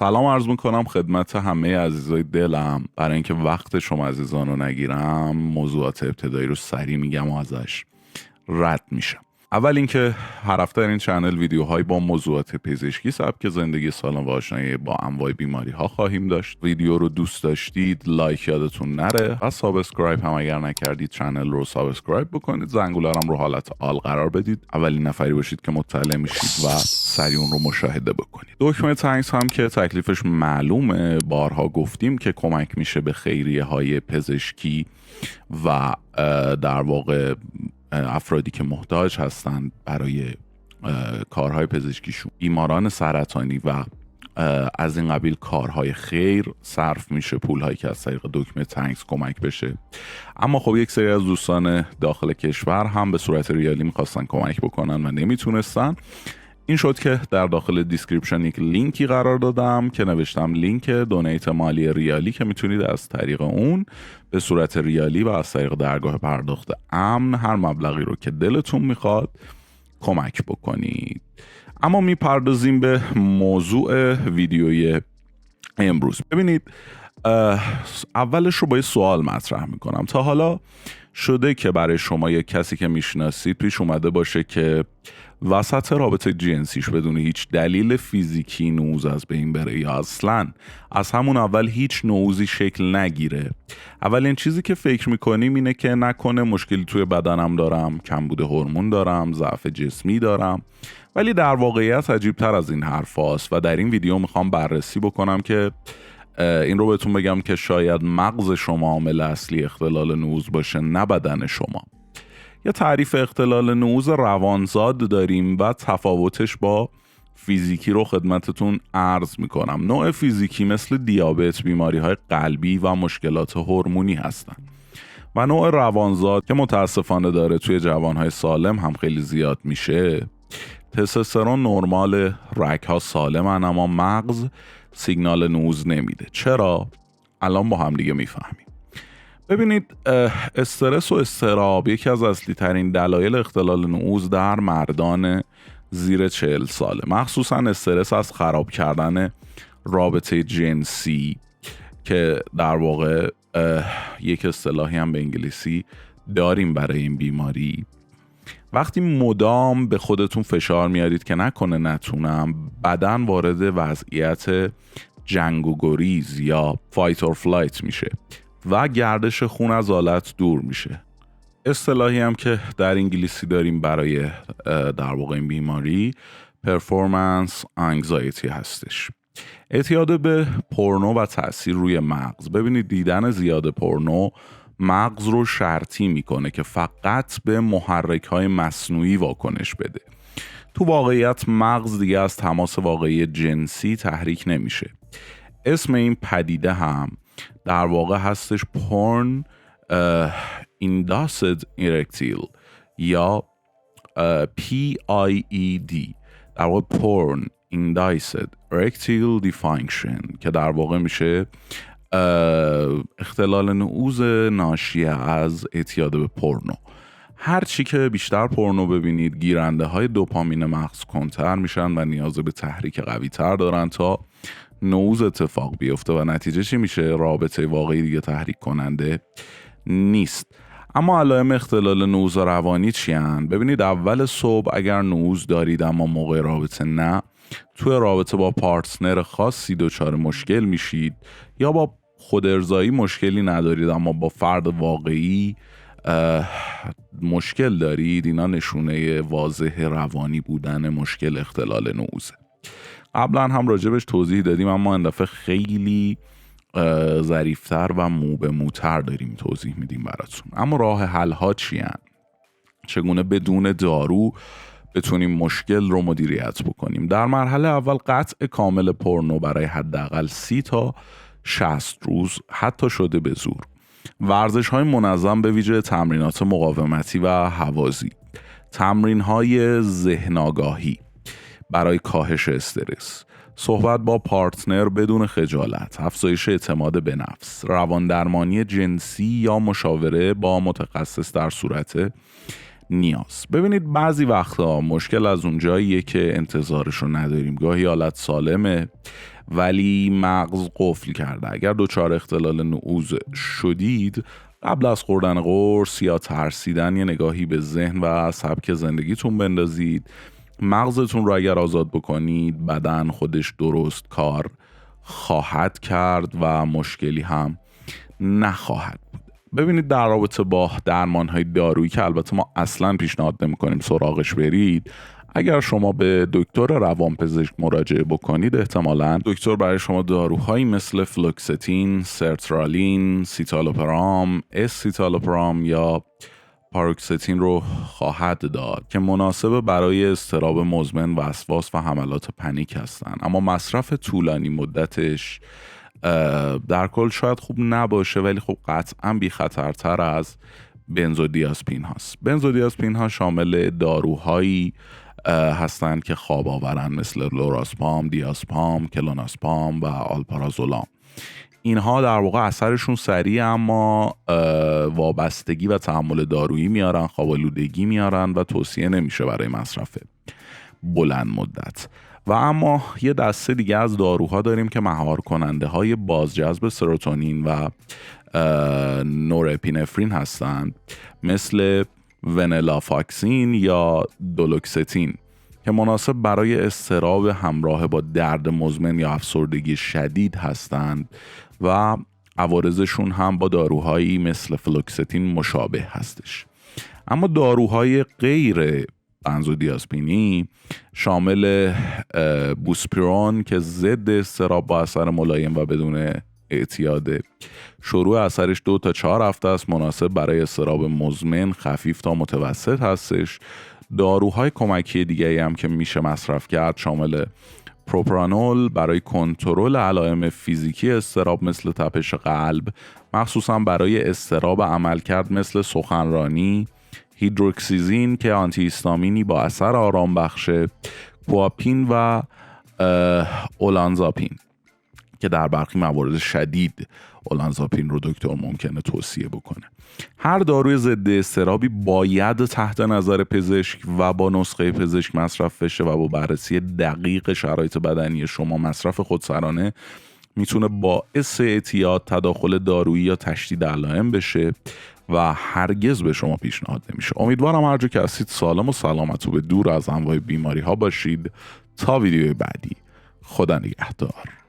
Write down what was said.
سلام عرض میکنم خدمت همه عزیزای دلم. برای اینکه وقت شما عزیزان رو نگیرم موضوعات ابتدایی رو سریع میگم و ازش رد میشم. اول اینکه هر هفته در این چنل ویدیوهای با موضوعات پزشکی، سبک زندگی سالم و آشنایی با انواع بیماری ها خواهیم داشت. ویدیو رو دوست داشتید لایک یادتون نره و سابسکرایب هم اگر نکردید چنل رو سابسکرایب بکنید، زنگولارم رو حالت آل قرار بدید، اولین نفری باشید که مطلع میشید و سریع اون رو مشاهده بکنید. دکمه تنگس هم که تکلیفش معلومه، بارها گفتیم که کمک میشه به خیریه های پزشکی و در واقع افرادی که محتاج هستند برای کارهای پزشکیشون، بیماران سرطانی و از این قبیل کارهای خیر صرف میشه، پولهایی که از طریق دکمه تنگس کمک بشه. اما خب یک سری از دوستان داخل کشور هم به صورت ریالی میخواستن کمک بکنن و نمیتونستن. این شد که در داخل دیسکریپشن یک لینکی قرار دادم که نوشتم لینک دونیت مالی ریالی که میتونید از طریق اون به صورت ریالی و از طریق درگاه پرداخت امن هر مبلغی رو که دلتون میخواد کمک بکنید. اما میپردازیم به موضوع ویدیوی امروز. ببینید، اولش رو با یه سوال مطرح میکنم. تا حالا شده که برای شما یک کسی که میشناسید پیش اومده باشه که وسط رابطه جنسیش بدون هیچ دلیل فیزیکی نوز از بین بره یا اصلا از همون اول هیچ نوزی شکل نگیره؟ اولین چیزی که فکر میکنیم اینه که نکنه مشکلی توی بدنم دارم، کمبود هورمون دارم، ضعف جسمی دارم. ولی در واقعیت عجیب تر از این حرف هاست و در این ویدیو میخوام بررسی بکنم که این رو بهتون بگم که شاید مغز شما عامل اصلی اختلال نوز باشه، نه بدن شما. یه تعریف اختلال نوز روانزاد داریم و تفاوتش با فیزیکی رو خدمتتون عرض میکنم. نوع فیزیکی مثل دیابت، بیماری‌های قلبی و مشکلات هورمونی هستن و نوع روانزاد که متاسفانه داره توی جوانهای سالم هم خیلی زیاد میشه. تستوسترون نرمال، رگ‌ها سالمن اما مغز سیگنال نوز نمیده. چرا؟ الان با هم دیگه میفهمیم. ببینید، استرس و اضطراب یکی از اصلی ترین دلایل اختلال نوز در مردان زیر 40 ساله. مخصوصا استرس از خراب کردن رابطه جنسی که در واقع یک اصطلاحی هم به انگلیسی داریم برای این بیماری. وقتی مدام به خودتون فشار میارید که نکنه نتونم، بدن وارد وضعیت جنگ و گریز یا فایت اور فلایت میشه و گردش خون از آلت دور میشه. اصطلاحی هم که در انگلیسی داریم برای در واقع این بیماری پرفورمنس انگزایتی هستش. اعتیاد به پورنو و تأثیر روی مغز. ببینید، دیدن زیاد پورنو مغز رو شرطی میکنه که فقط به محرک‌های مصنوعی واکنش بده. تو واقعیت مغز دیگه از تماس واقعی جنسی تحریک نمیشه. اسم این پدیده هم در واقع هستش porn induced erectile یا PIED، در واقع porn induced erectile dysfunction که در واقع میشه اختلال نوز ناشی از اعتیاد به پورنو. هرچی که بیشتر پورنو ببینید، گیرنده های دوپامین مغز کنتر میشن و نیاز به تحریک قوی تر دارن تا نوز اتفاق بیفته و نتیجه چی میشه؟ رابطه واقعی دیگه تحریک کننده نیست. اما علائم اختلال نوز روانی چی هن؟ ببینید، اول صبح اگر نوز دارید اما موقع رابطه نه، توی رابطه با پارتنر خاصی دچار مشکل میشید، یا با خود ارضایی مشکلی ندارید اما با فرد واقعی مشکل دارید. اینا نشونه واضح روانی بودن مشکل اختلال نوزه. قبلا هم راجبش توضیح دادیم اما این دفعه خیلی ظریف‌تر و مو به موتر داریم توضیح میدیم براتون. اما راه حل ها چی هن؟ چگونه بدون دارو بتونیم مشکل رو مدیریت بکنیم؟ در مرحله اول قطع کامل پورنو برای حداقل 30 تا 60 روز، حتی شده به زور. ورزش های منظم به ویژه تمرینات مقاومتی و هوازی، تمرین های ذهن آگاهی برای کاهش استرس، صحبت با پارتنر بدون خجالت، افزایش اعتماد به نفس، روان درمانی جنسی یا مشاوره با متخصص در صورت نیاز. ببینید بعضی وقتا مشکل از اونجاییه که انتظارشو نداریم. گاهی حالت سالمه ولی مغز قفل کرده. اگر دچار اختلال نعوذ شدید، قبل از خوردن قرص یا ترسیدن یه نگاهی به ذهن و سبک زندگیتون بندازید. مغزتون رو اگر آزاد بکنید، بدن خودش درست کار خواهد کرد و مشکلی هم نخواهد بود. ببینید در رابطه با درمان‌های دارویی که البته ما اصلاً پیشنهاد نمی‌کنیم سراغش برید، اگر شما به دکتر روانپزشک مراجعه بکنید، احتمالاً دکتر برای شما داروهایی مثل فلوکستین، سرترالین، سیتالوپرام، اسیتالوپرام یا پاروکستین رو خواهد داد که مناسب برای اضطراب مزمن، وسواس و حملات پنیک هستند. اما مصرف طولانی مدتش در کل شاید خوب نباشه، ولی خب قطعا بی خطرتر از بنزودیازپین هاست. بنزودیازپین ها شامل داروهایی هستند که خواب آورن مثل لوراسپام، دیازپام، کلوناسپام و آلپارازولام. اینها در واقع اثرشون سریع اما وابستگی و تحمل دارویی میارن، خواب‌آلودگی میارن و توصیه نمیشه برای مصرف بلند مدت. و اما یه دسته دیگه از داروها داریم که مهار کننده های بازجذب سروتونین و نورپینفرین هستند، مثل ونلافاکسین یا دولوکستین که مناسب برای اضطراب همراه با درد مزمن یا افسردگی شدید هستند و عوارضشون هم با داروهایی مثل فلوکستین مشابه هستش. اما داروهای غیر بنزودیازپینی شامل بوسپیرون که ضد اضطراب با اثر ملایم و بدون اعتیاده، شروع اثرش 2 تا 4 هفته است، مناسب برای اضطراب مزمن خفیف تا متوسط هستش. داروهای کمکی دیگه هم که میشه مصرف کرد شامل پروپرانول برای کنترل علائم فیزیکی اضطراب مثل تپش قلب، مخصوصا برای اضطراب عملکرد مثل سخنرانی، هیدروکسیزین که آنتی هیستامینی با اثر آرام بخشه، کوآپین و اولانزاپین که در برخی موارد شدید اولانزاپین رو دکتر ممکنه توصیه بکنه. هر داروی ضد اضطرابی باید تحت نظر پزشک و با نسخه پزشک مصرف بشه و با بررسی دقیق شرایط بدنی شما. مصرف خودسرانه میتونه باعث اعتیاد، تداخل دارویی یا تشدید علائم بشه و هرگز به شما پیشنهاد نمیشه. امیدوارم هر جا که هستید سالم و سلامت و به دور از انواع بیماری ها باشید. تا ویدیوی بعدی، خدا نگهدار.